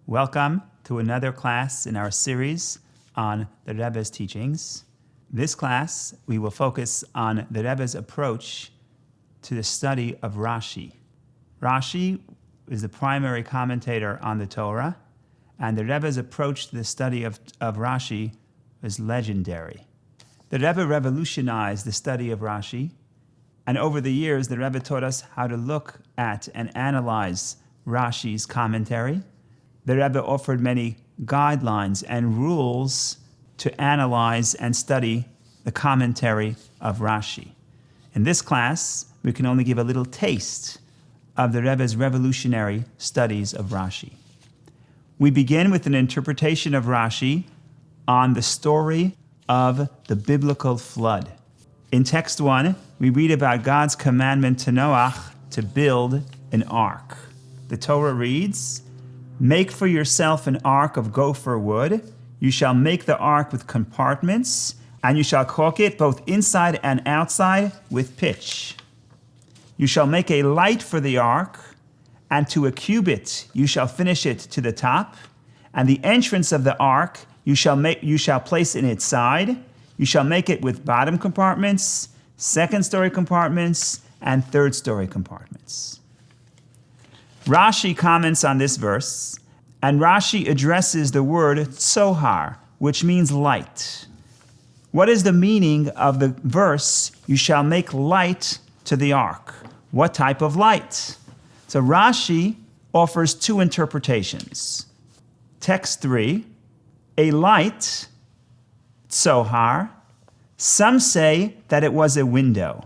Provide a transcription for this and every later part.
Welcome to another class in our series on the Rebbe's teachings. This class, we will focus on the Rebbe's approach to the study of Rashi. Rashi is the primary commentator on the Torah, and the Rebbe's approach to the study of Rashi is legendary. The Rebbe revolutionized the study of Rashi, and over the years, the Rebbe taught us how to look at and analyze Rashi's commentary. The Rebbe offered many guidelines and rules to analyze and study the commentary of Rashi. In this class, we can only give a little taste of the Rebbe's revolutionary studies of Rashi. We begin with an interpretation of Rashi on the story of the biblical flood. In text 1, we read about God's commandment to Noach to build an ark. The Torah reads, "Make for yourself an ark of gopher wood. You shall make the ark with compartments, and you shall caulk it both inside and outside with pitch. You shall make a light for the ark, and to a cubit you shall finish it to the top. And the entrance of the ark you shall place in its side. You shall make it with bottom compartments, second-story compartments, and third-story compartments." Rashi comments on this verse, and Rashi addresses the word tzohar, which means light. What is the meaning of the verse, "You shall make light to the ark"? What type of light? So Rashi offers two interpretations. Text 3, a light, tzohar. Some say that it was a window,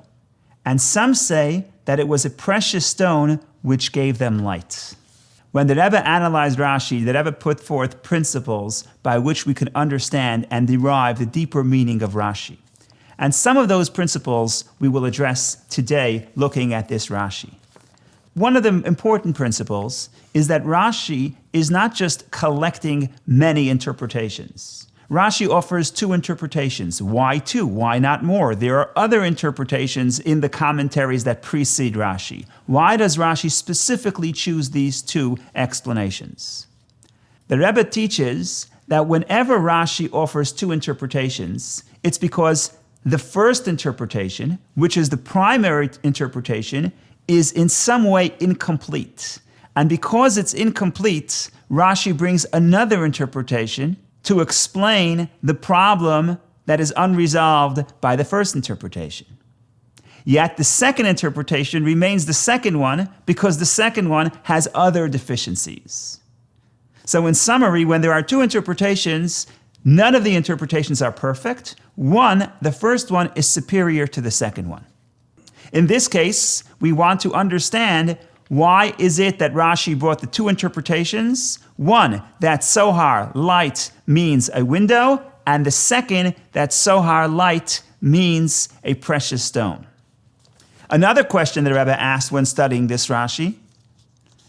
and some say that it was a precious stone which gave them light. When the Rebbe analyzed Rashi, the Rebbe put forth principles by which we could understand and derive the deeper meaning of Rashi. And some of those principles we will address today looking at this Rashi. One of the important principles is that Rashi is not just collecting many interpretations. Rashi offers two interpretations. Why two? Why not more? There are other interpretations in the commentaries that precede Rashi. Why does Rashi specifically choose these two explanations? The Rebbe teaches that whenever Rashi offers two interpretations, it's because the first interpretation, which is the primary interpretation, is in some way incomplete. And because it's incomplete, Rashi brings another interpretation to explain the problem that is unresolved by the first interpretation. Yet the second interpretation remains the second one because the second one has other deficiencies. So in summary, when there are two interpretations, none of the interpretations are perfect. The first one is superior to the second one. In this case, we want to understand why is it that Rashi brought the two interpretations? One, that tzohar, light, means a window, and the second, that tzohar, light, means a precious stone. Another question the Rebbe asked when studying this Rashi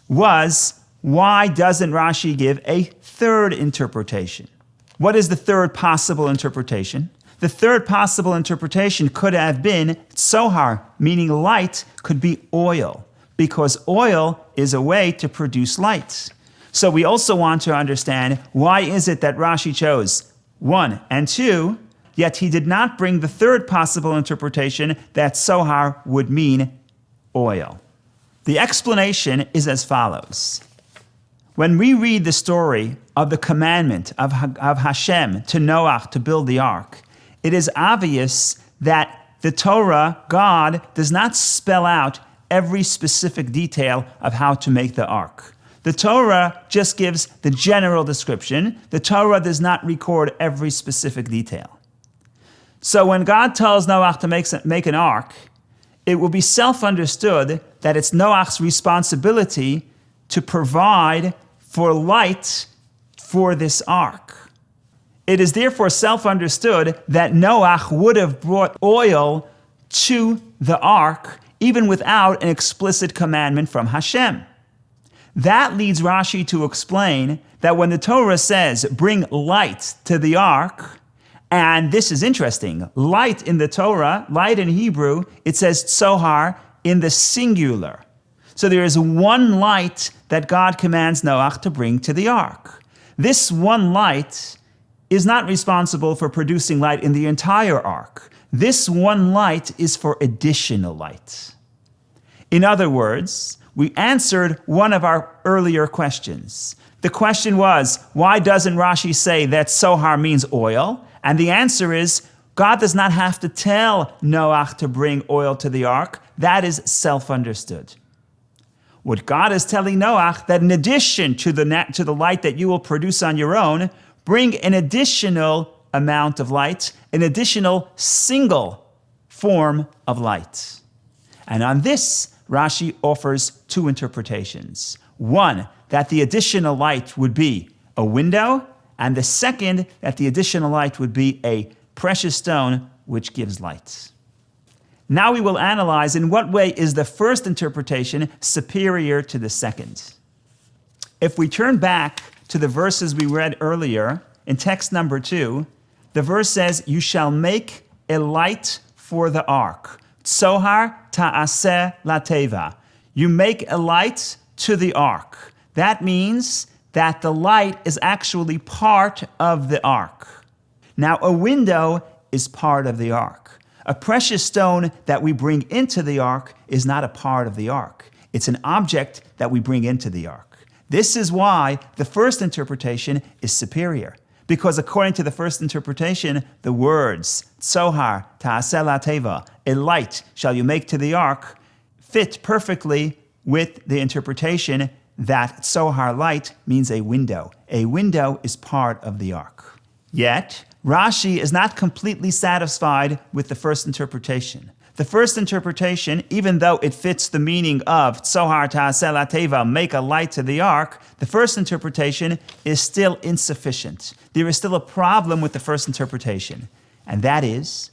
was, why doesn't Rashi give a third interpretation? What is the third possible interpretation? The third possible interpretation could have been tzohar, meaning light, could be oil, because oil is a way to produce light. So we also want to understand why is it that Rashi chose 1 and 2, yet he did not bring the third possible interpretation that tzohar would mean oil. The explanation is as follows. When we read the story of the commandment of Hashem to Noach to build the ark, it is obvious that the Torah, God, does not spell out every specific detail of how to make the ark. The Torah just gives the general description. The Torah does not record every specific detail. So when God tells Noach to make an ark, it will be self-understood that it's Noach's responsibility to provide for light for this ark. It is therefore self-understood that Noach would have brought oil to the ark even without an explicit commandment from Hashem. That leads Rashi to explain that when the Torah says, bring light to the ark, and this is interesting, light in the Torah, light in Hebrew, it says tzohar in the singular. So there is one light that God commands Noach to bring to the ark. This one light is not responsible for producing light in the entire ark. This one light is for additional light. In other words, we answered one of our earlier questions. The question was, why doesn't Rashi say that sohar means oil? And the answer is, God does not have to tell Noach to bring oil to the ark. That is self-understood. What God is telling Noach, that in addition to the light that you will produce on your own, bring an additional amount of light, an additional single form of light. And on this, Rashi offers two interpretations. One, that the additional light would be a window, and the second, that the additional light would be a precious stone which gives light. Now we will analyze in what way is the first interpretation superior to the second. If we turn back to the verses we read earlier, in text number 2, the verse says, "You shall make a light for the ark. Tzohar ta'aseh lateva." You make a light to the ark. That means that the light is actually part of the ark. Now, a window is part of the ark. A precious stone that we bring into the ark is not a part of the ark. It's an object that we bring into the ark. This is why the first interpretation is superior. Because according to the first interpretation, the words, Tzohar ta'aseh lateva, a light shall you make to the ark, fit perfectly with the interpretation that Tzohar light means a window. A window is part of the ark. Yet, Rashi is not completely satisfied with the first interpretation. The first interpretation, even though it fits the meaning of Tzohar ta'aseh lateva, make a light to the ark, the first interpretation is still insufficient. There is still a problem with the first interpretation. And that is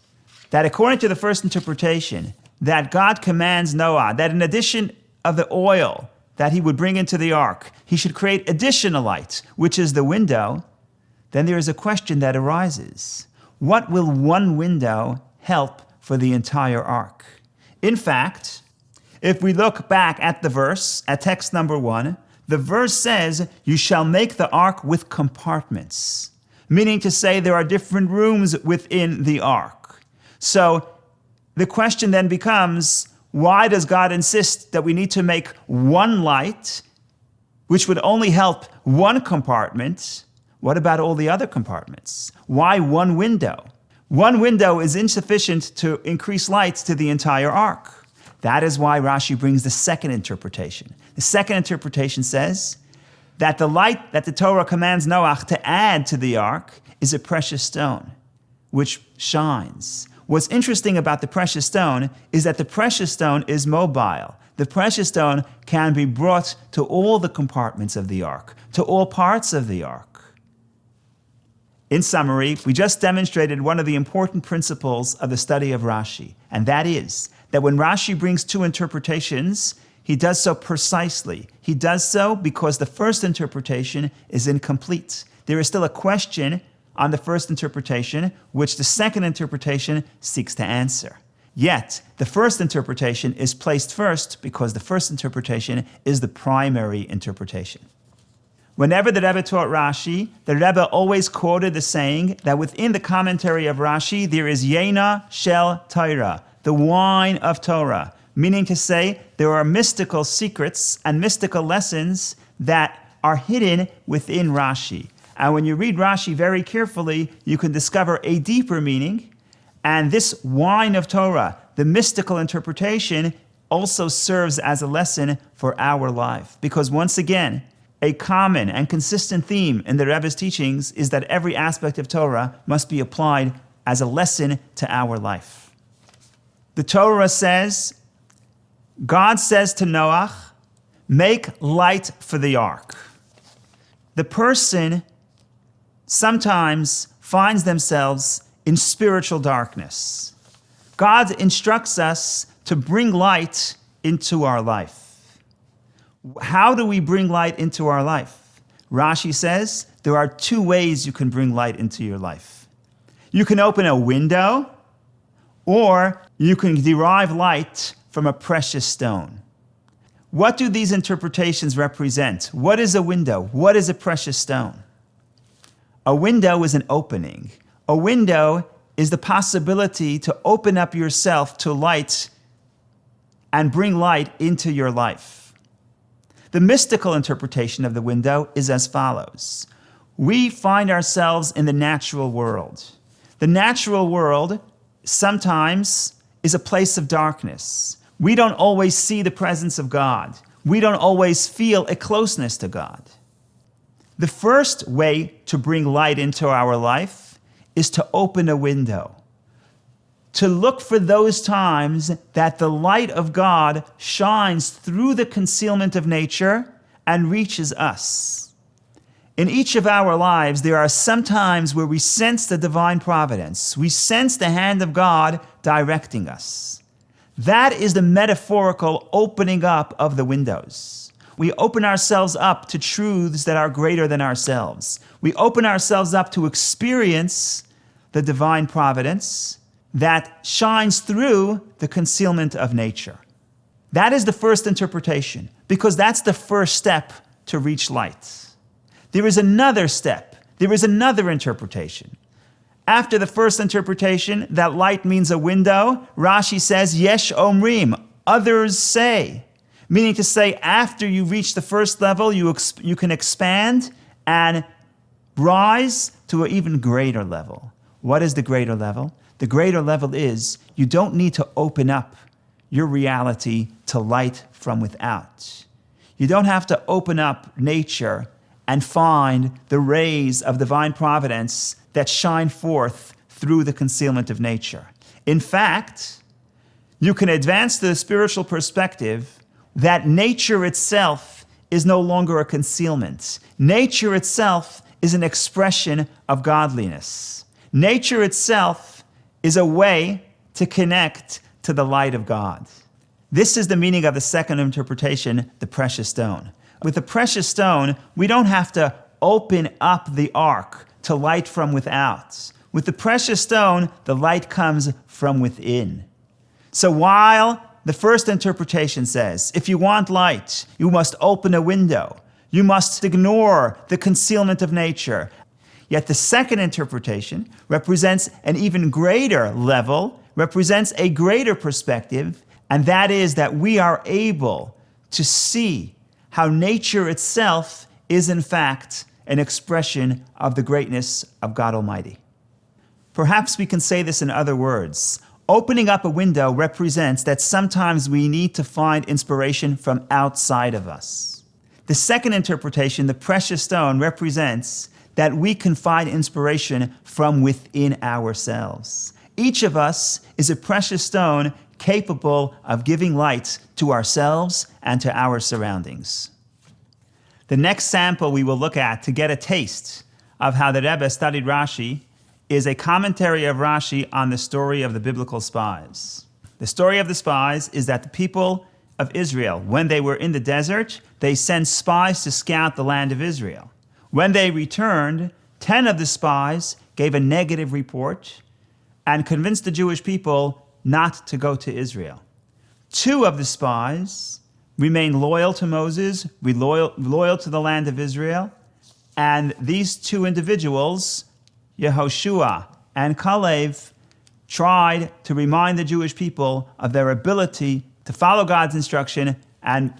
that according to the first interpretation, that God commands Noah that in addition of the oil that he would bring into the ark, he should create additional light, which is the window. Then there is a question that arises. What will one window help for the entire ark? In fact, if we look back at the verse, at text number 1, the verse says, "You shall make the ark with compartments," meaning to say there are different rooms within the ark. So the question then becomes, why does God insist that we need to make one light, which would only help one compartment? What about all the other compartments? Why one window? One window is insufficient to increase light to the entire ark. That is why Rashi brings the second interpretation. The second interpretation says that the light that the Torah commands Noach to add to the ark is a precious stone, which shines. What's interesting about the precious stone is that the precious stone is mobile. The precious stone can be brought to all the compartments of the ark, to all parts of the ark. In summary, we just demonstrated one of the important principles of the study of Rashi, and that is that when Rashi brings two interpretations, he does so precisely. He does so because the first interpretation is incomplete. There is still a question on the first interpretation, which the second interpretation seeks to answer. Yet, the first interpretation is placed first because the first interpretation is the primary interpretation. Whenever the Rebbe taught Rashi, the Rebbe always quoted the saying that within the commentary of Rashi, there is Yena Shel Torah, the wine of Torah, meaning to say there are mystical secrets and mystical lessons that are hidden within Rashi. And when you read Rashi very carefully, you can discover a deeper meaning. And this wine of Torah, the mystical interpretation, also serves as a lesson for our life. Because once again, a common and consistent theme in the Rebbe's teachings is that every aspect of Torah must be applied as a lesson to our life. The Torah says, God says to Noach, make light for the ark. The person sometimes finds themselves in spiritual darkness. God instructs us to bring light into our life. How do we bring light into our life? Rashi says there are two ways you can bring light into your life. You can open a window, or you can derive light from a precious stone. What do these interpretations represent? What is a window? What is a precious stone? A window is an opening. A window is the possibility to open up yourself to light and bring light into your life. The mystical interpretation of the window is as follows. We find ourselves in the natural world. The natural world sometimes is a place of darkness. We don't always see the presence of God. We don't always feel a closeness to God. The first way to bring light into our life is to open a window, to look for those times that the light of God shines through the concealment of nature and reaches us. In each of our lives, there are some times where we sense the divine providence. We sense the hand of God directing us. That is the metaphorical opening up of the windows. We open ourselves up to truths that are greater than ourselves. We open ourselves up to experience the divine providence that shines through the concealment of nature. That is the first interpretation, because that's the first step to reach light. There is another step. There is another interpretation. After the first interpretation, that light means a window, Rashi says, Yesh Omrim, others say. Meaning to say, after you reach the first level, you can expand and rise to an even greater level. What is the greater level? The greater level is you don't need to open up your reality to light from without. You don't have to open up nature and find the rays of divine providence that shine forth through the concealment of nature. In fact, you can advance to the spiritual perspective that nature itself is no longer a concealment. Nature itself is an expression of godliness. Nature itself is a way to connect to the light of God. This is the meaning of the second interpretation, the precious stone. With the precious stone, we don't have to open up the ark to light from without. With the precious stone, the light comes from within. So while the first interpretation says, if you want light, you must open a window. You must ignore the concealment of nature. Yet the second interpretation represents an even greater level, represents a greater perspective, and that is that we are able to see how nature itself is in fact an expression of the greatness of God Almighty. Perhaps we can say this in other words. Opening up a window represents that sometimes we need to find inspiration from outside of us. The second interpretation, the precious stone, represents that we can find inspiration from within ourselves. Each of us is a precious stone capable of giving light to ourselves and to our surroundings. The next sample we will look at to get a taste of how the Rebbe studied Rashi is a commentary of Rashi on the story of the biblical spies. The story of the spies is that the people of Israel, when they were in the desert, they sent spies to scout the land of Israel. When they returned, 10 of the spies gave a negative report and convinced the Jewish people not to go to Israel. 2 of the spies remained loyal to Moses, loyal to the land of Israel, and these 2 individuals, Yehoshua and Caleb, tried to remind the Jewish people of their ability to follow God's instruction and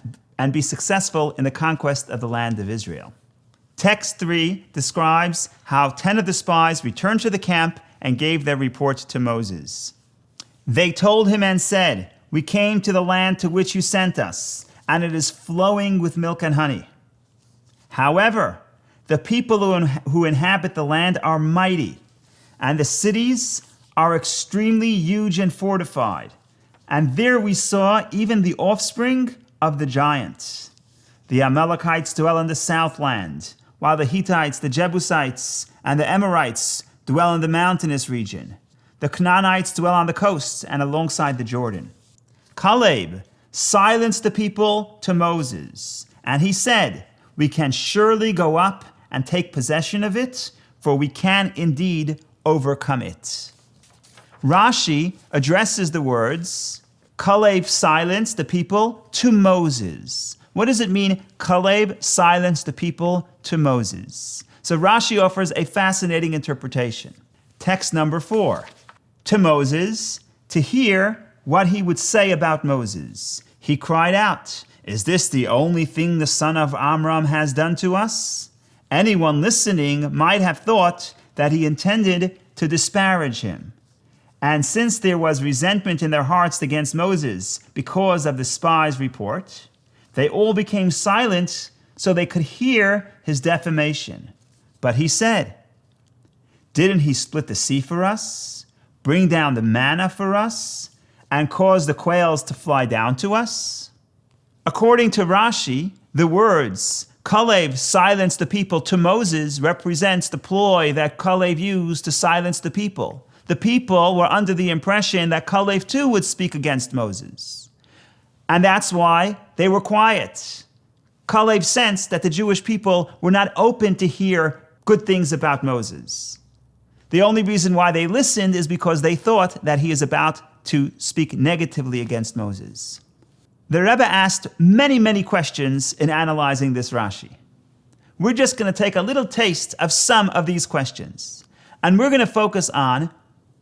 be successful in the conquest of the land of Israel. Text 3 describes how 10 of the spies returned to the camp and gave their report to Moses. They told him and said, "We came to the land to which you sent us, and it is flowing with milk and honey. However, the people who inhabit the land are mighty, and the cities are extremely huge and fortified. And there we saw even the offspring of the giants. The Amalekites dwell in the southland, while the Hittites, the Jebusites, and the Amorites dwell in the mountainous region. The Canaanites dwell on the coasts and alongside the Jordan." Caleb silenced the people to Moses, and he said, "We can surely go up and take possession of it, for we can indeed overcome it." Rashi addresses the words Kalev silenced the people to Moses. What does it mean, Kalev silenced the people to Moses? So Rashi offers a fascinating interpretation. Text number 4. To Moses, to hear what he would say about Moses. He cried out, "Is this the only thing the son of Amram has done to us?" Anyone listening might have thought that he intended to disparage him. And since there was resentment in their hearts against Moses because of the spy's report, they all became silent so they could hear his defamation. But he said, "Didn't he split the sea for us, bring down the manna for us, and cause the quails to fly down to us?" According to Rashi, the words, Kalev silenced the people to Moses represents the ploy that Kalev used to silence the people. The people were under the impression that Kalev too would speak against Moses. And that's why they were quiet. Kalev sensed that the Jewish people were not open to hear good things about Moses. The only reason why they listened is because they thought that he is about to speak negatively against Moses. The Rebbe asked many questions in analyzing this Rashi. We're just going to take a little taste of some of these questions. And we're going to focus on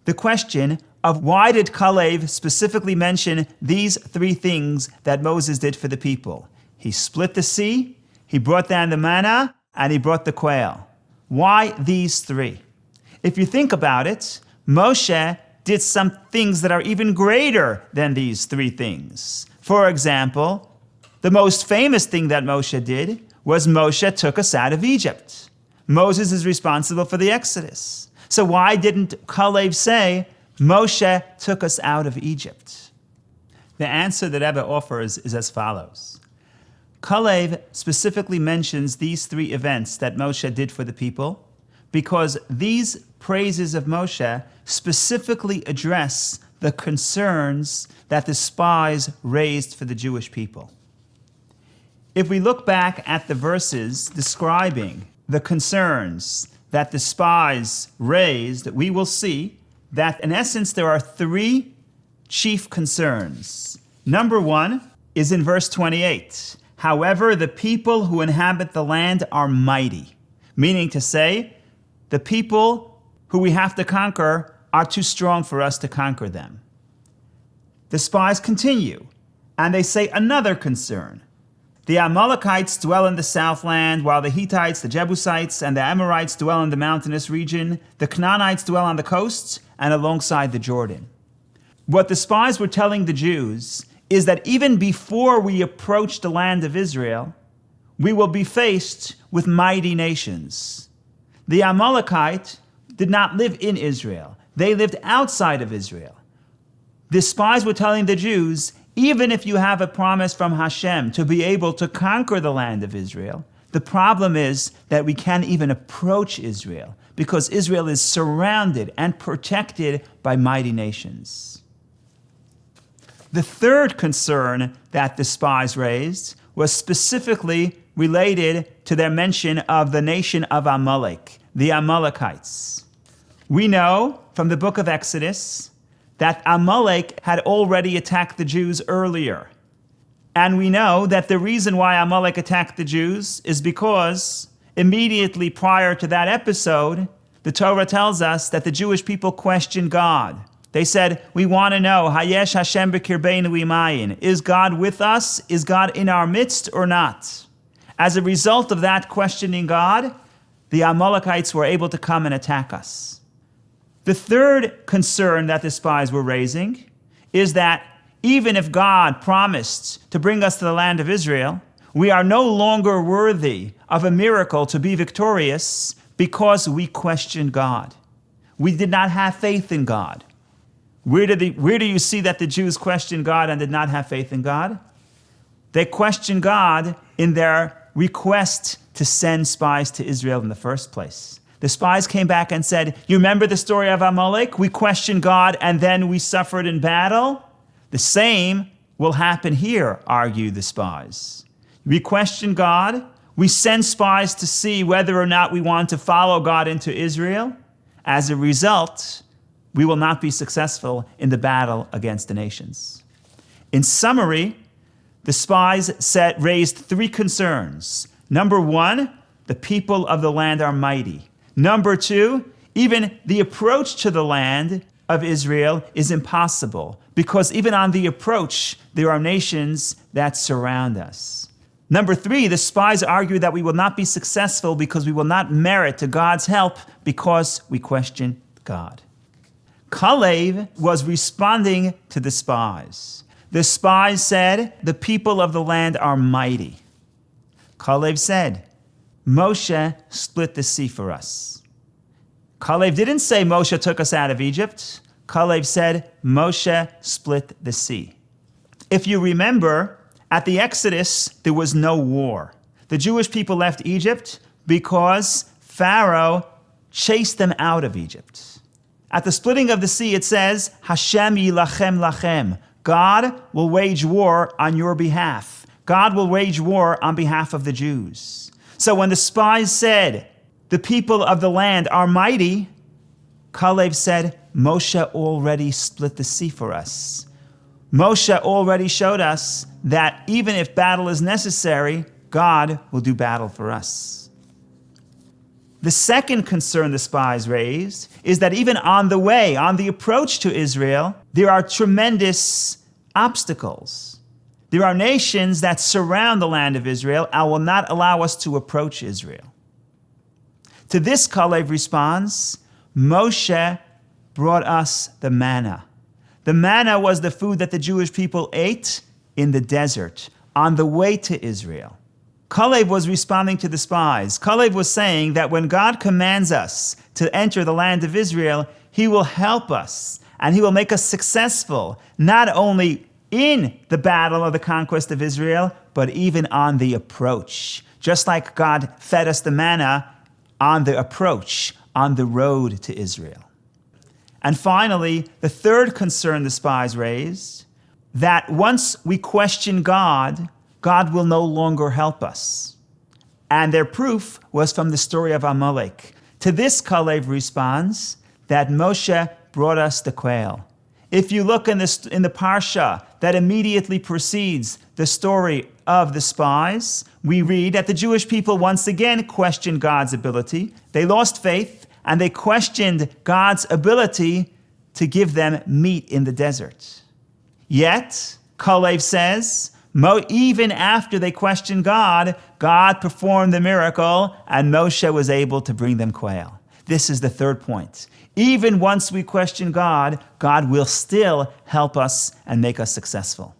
the question of why did Kalev specifically mention these 3 things that Moses did for the people? He split the sea, he brought down the manna, and he brought the quail. Why these 3? If you think about it, Moshe did some things that are even greater than these 3 things. For example, the most famous thing that Moshe did was Moshe took us out of Egypt. Moses is responsible for the Exodus. So why didn't Kalev say, Moshe took us out of Egypt? The answer that Rebbe offers is as follows. Kalev specifically mentions these 3 events that Moshe did for the people because these praises of Moshe specifically address the concerns that the spies raised for the Jewish people. If we look back at the verses describing the concerns that the spies raised, we will see that in essence there are 3 chief concerns. Number 1 is in verse 28. However, the people who inhabit the land are mighty, meaning to say, the people who we have to conquer are too strong for us to conquer them. The spies continue, and they say another concern. The Amalekites dwell in the southland, while the Hittites, the Jebusites, and the Amorites dwell in the mountainous region. The Canaanites dwell on the coasts and alongside the Jordan. What the spies were telling the Jews is that even before we approach the land of Israel, we will be faced with mighty nations. The Amalekite did not live in Israel. They lived outside of Israel. The spies were telling the Jews, even if you have a promise from Hashem to be able to conquer the land of Israel, the problem is that we can't even approach Israel because Israel is surrounded and protected by mighty nations. The third concern that the spies raised was specifically related to their mention of the nation of Amalek, the Amalekites. We know from the book of Exodus that Amalek had already attacked the Jews earlier. And we know that the reason why Amalek attacked the Jews is because immediately prior to that episode, the Torah tells us that the Jewish people questioned God. They said, we want to know, Hayesh Hashem b'kirbeinu imayin. Is God with us? Is God in our midst or not? As a result of that questioning God, the Amalekites were able to come and attack us. The third concern that the spies were raising is that even if God promised to bring us to the land of Israel, we are no longer worthy of a miracle to be victorious because we questioned God. We did not have faith in God. Where do you see that the Jews questioned God and did not have faith in God? They questioned God in their request to send spies to Israel in the first place. The spies came back and said, you remember the story of Amalek? We questioned God and then we suffered in battle? The same will happen here, argue the spies. We question God. We send spies to see whether or not we want to follow God into Israel. As a result, we will not be successful in the battle against the nations. In summary, the spies raised three concerns. Number one, the people of the land are mighty. Number two, even the approach to the land of Israel is impossible, because even on the approach, there are nations that surround us. Number three, the spies argue that we will not be successful because we will not merit to God's help because we question God. Kalev was responding to the spies. The spies said, the people of the land are mighty. Kalev said, Moshe split the sea for us. Kalev didn't say Moshe took us out of Egypt. Kalev said, Moshe split the sea. If you remember, at the Exodus, there was no war. The Jewish people left Egypt because Pharaoh chased them out of Egypt. At the splitting of the sea, it says, Hashem yilachem lachem. God will wage war on your behalf. God will wage war on behalf of the Jews. So when the spies said, the people of the land are mighty, Kalev said, Moshe already split the sea for us. Moshe already showed us that even if battle is necessary, God will do battle for us. The second concern the spies raised is that even on the way, on the approach to Israel, there are tremendous obstacles. There are nations that surround the land of Israel and will not allow us to approach Israel. To this, Kalev responds, Moshe brought us the manna. The manna was the food that the Jewish people ate in the desert on the way to Israel. Kalev was responding to the spies. Kalev was saying that when God commands us to enter the land of Israel, he will help us and he will make us successful, not only in the battle of the conquest of Israel, but even on the approach. Just like God fed us the manna on the approach, on the road to Israel. And finally, the third concern the spies raised, that once we question God, God will no longer help us. And their proof was from the story of Amalek. To this, Kalev responds that Moshe brought us the quail. If you look in the parsha that immediately precedes the story of the spies, we read that the Jewish people once again questioned God's ability. They lost faith, and they questioned God's ability to give them meat in the desert. Yet, Kalev says, even after they questioned God, God performed the miracle, and Moshe was able to bring them quail. This is the third point. Even once we question God, God will still help us and make us successful.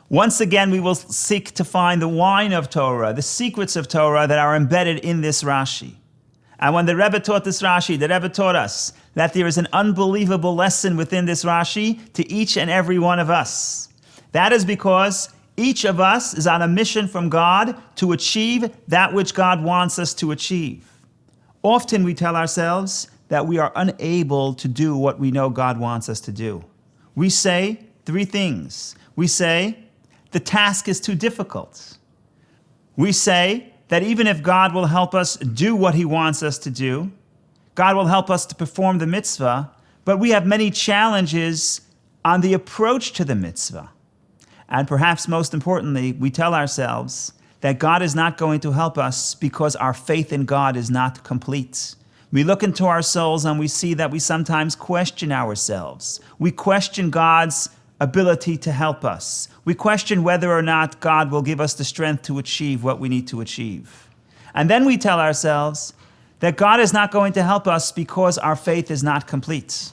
Once again, we will seek to find the wine of Torah, the secrets of Torah that are embedded in this Rashi. And when the Rebbe taught this Rashi, the Rebbe taught us that there is an unbelievable lesson within this Rashi to each and every one of us. That is because each of us is on a mission from God to achieve that which God wants us to achieve. Often we tell ourselves that we are unable to do what we know God wants us to do. We say three things. We say, the task is too difficult. We say that even if God will help us do what he wants us to do, God will help us to perform the mitzvah, but we have many challenges on the approach to the mitzvah. And perhaps most importantly, we tell ourselves that God is not going to help us because our faith in God is not complete. We look into our souls and we see that we sometimes question ourselves. We question God's ability to help us. We question whether or not God will give us the strength to achieve what we need to achieve. And then we tell ourselves that God is not going to help us because our faith is not complete.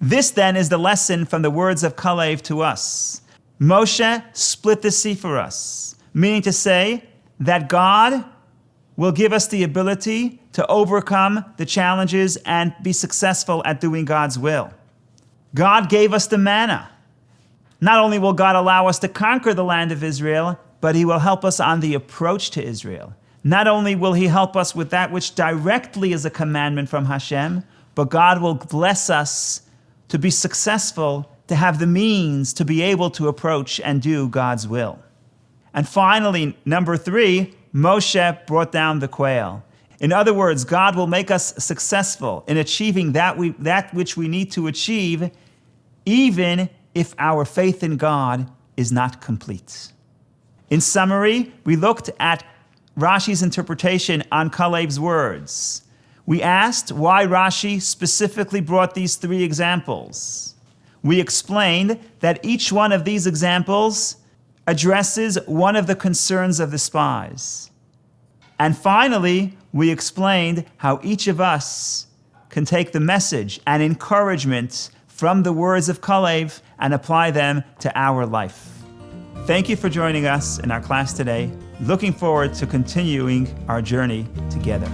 This then is the lesson from the words of Kalev to us. Moshe split the sea for us, meaning to say that God will give us the ability to overcome the challenges and be successful at doing God's will. God gave us the manna. Not only will God allow us to conquer the land of Israel, but he will help us on the approach to Israel. Not only will he help us with that which directly is a commandment from Hashem, but God will bless us to be successful, to have the means to be able to approach and do God's will. And finally, number 3, Moshe brought down the quail. In other words, God will make us successful in achieving that which we need to achieve, even if our faith in God is not complete. In summary, we looked at Rashi's interpretation on Kalev's words. We asked why Rashi specifically brought these 3 examples. We explained that each one of these examples addresses one of the concerns of the spies. And finally, we explained how each of us can take the message and encouragement from the words of Kalev and apply them to our life. Thank you for joining us in our class today. Looking forward to continuing our journey together.